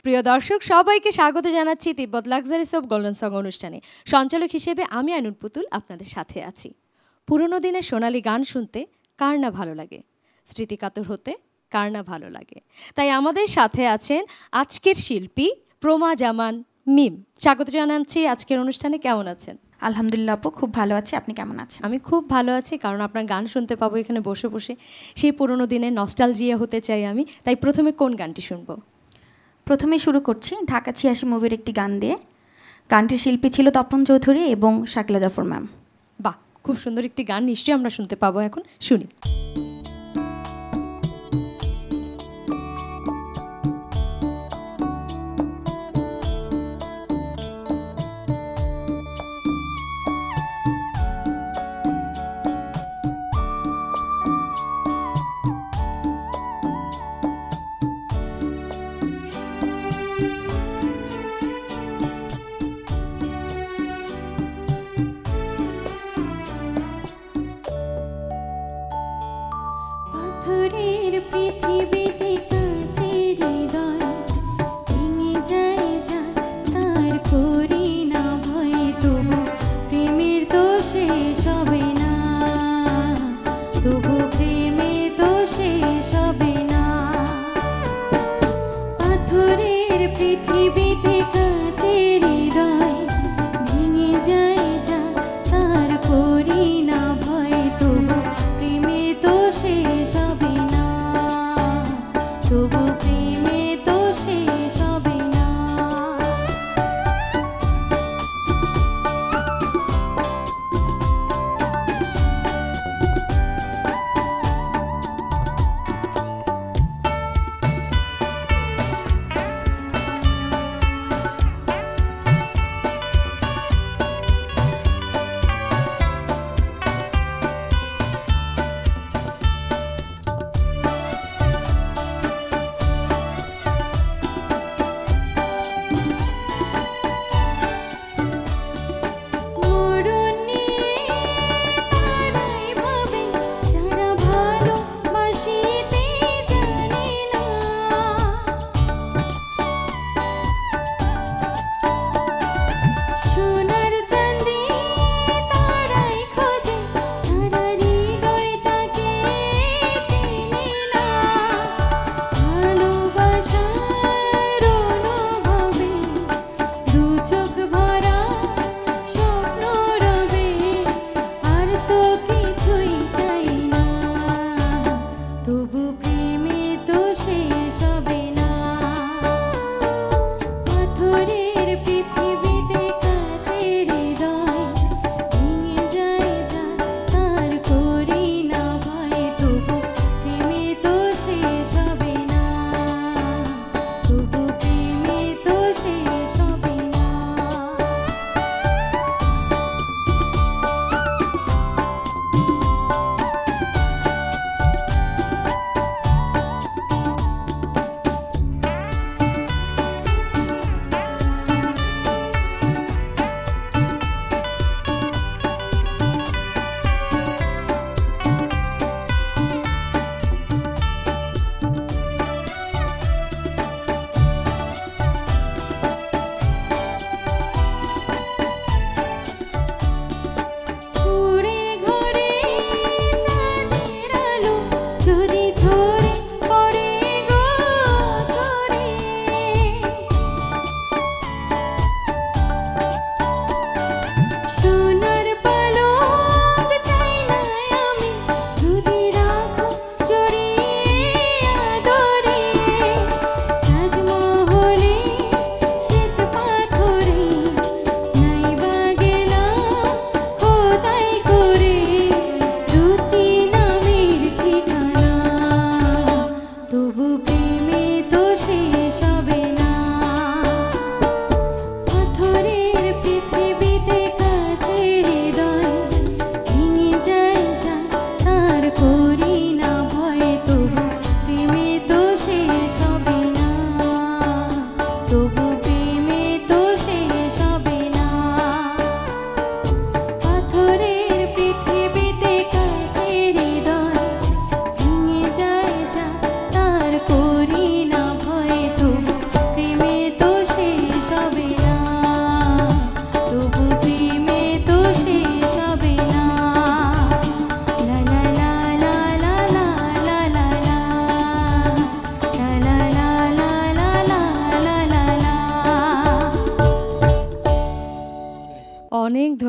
প্রিয় দর্শক সবাইকে স্বাগত জানাচ্ছি তিব্বত লাক্সারিস অফ গোল্ডেন সং অনুষ্ঠানে। সঞ্চালক হিসেবে আমি আইনুল পুতুল আপনাদের সাথে আছি। পুরনো দিনের সোনালী গান শুনতে কার না ভালো লাগে, স্মৃতিকাতর হতে কার না ভালো লাগে। তাই আমাদের সাথে আছেন আজকের শিল্পী প্রমা জামান মিম। স্বাগত জানাচ্ছি আজকের অনুষ্ঠানে। কেমন আছেন? আলহামদুলিল্লাহ আপু, খুব ভালো আছি। আপনি কেমন আছেন? আমি খুব ভালো আছি, কারণ আপনার গান শুনতে পাবো এখানে বসে বসে। সেই পুরনো দিনে নস্টালজিয়া হতে চাই আমি। তাই প্রথমে কোন গানটি শুনবো? প্রথমে শুরু করছি ঢাকা ৮৬ মুভির একটি গান দিয়ে। গানটির শিল্পী ছিল তপন চৌধুরী এবং শাকিলা জাফর ম্যাম। বাহ, খুব সুন্দর একটি গান, নিশ্চয়ই আমরা শুনতে পাবো। এখন শুনি।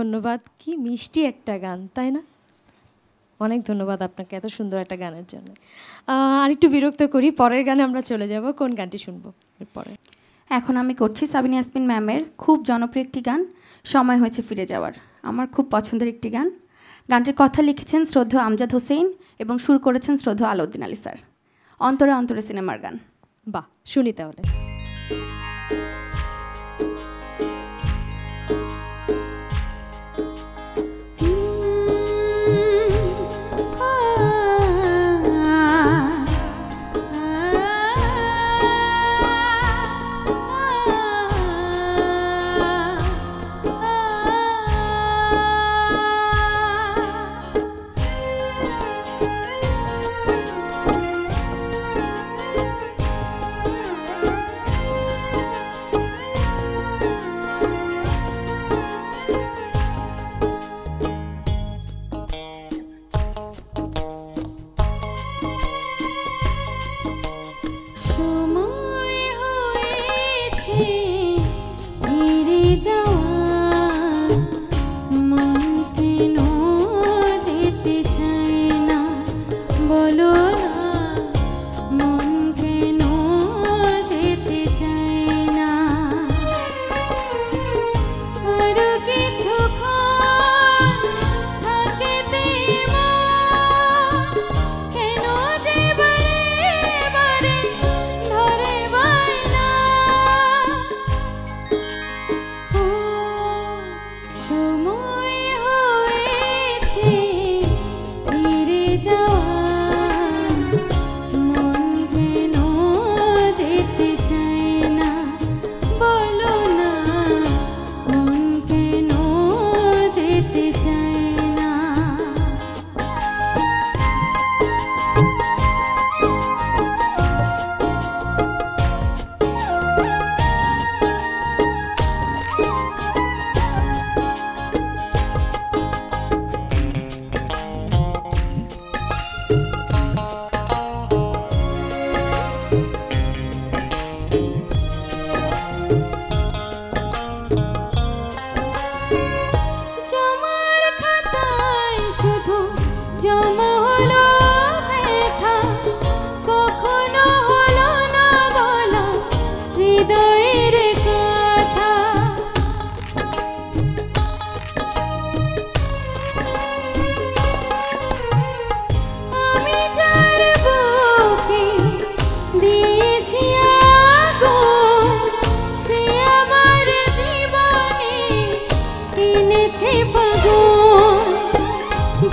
ধন্যবাদ। কি মিষ্টি একটা গান, তাই না? অনেক ধন্যবাদ আপনাকে এত সুন্দর একটা গানের জন্য। আর একটু বিরক্ত করি, পরের গানে আমরা চলে যাব। কোন গানটি শুনবো এরপরে? এখন আমি করছি সাবিনা ইয়াসমিন ম্যামের খুব জনপ্রিয় একটি গান, সময় হয়েছে ফিরে যাওয়ার। আমার খুব পছন্দের একটি গান। গানটির কথা লিখেছেন শ্রদ্ধেয় আমজাদ হোসেন এবং সুর করেছেন শ্রদ্ধেয় আলাউদ্দিন আলী স্যার। অন্তরে অন্তরে সিনেমার গান। বাহ, শুনি তাহলে।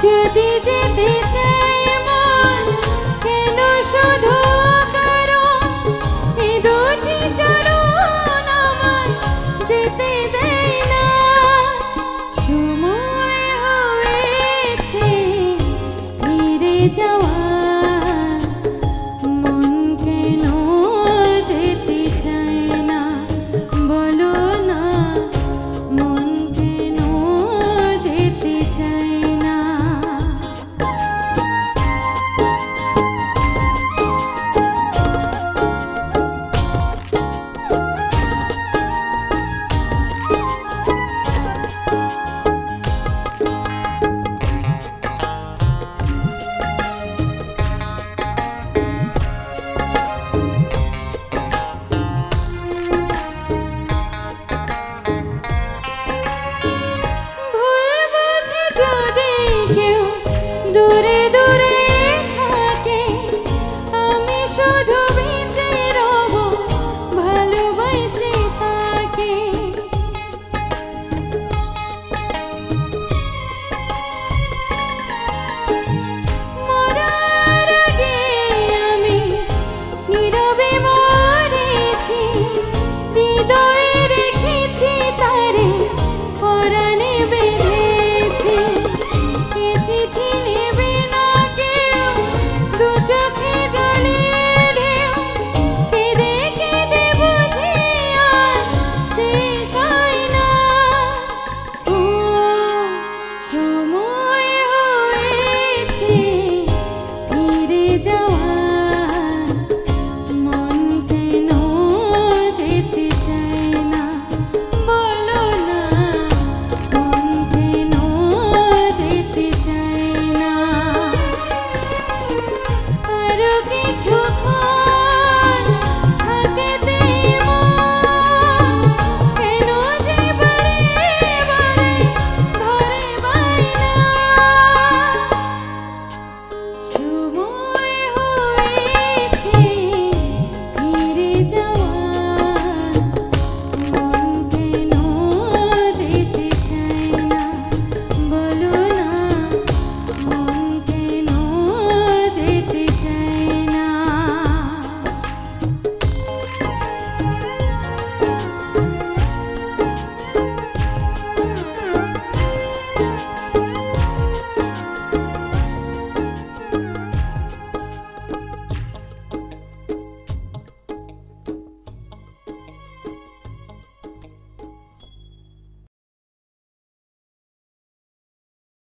যদি যেতে চাই মন কেন শুধু কারণ এই দুটি চরণ আমার যেতে দেয় না সময় হয়েছে ফিরে যাওয়া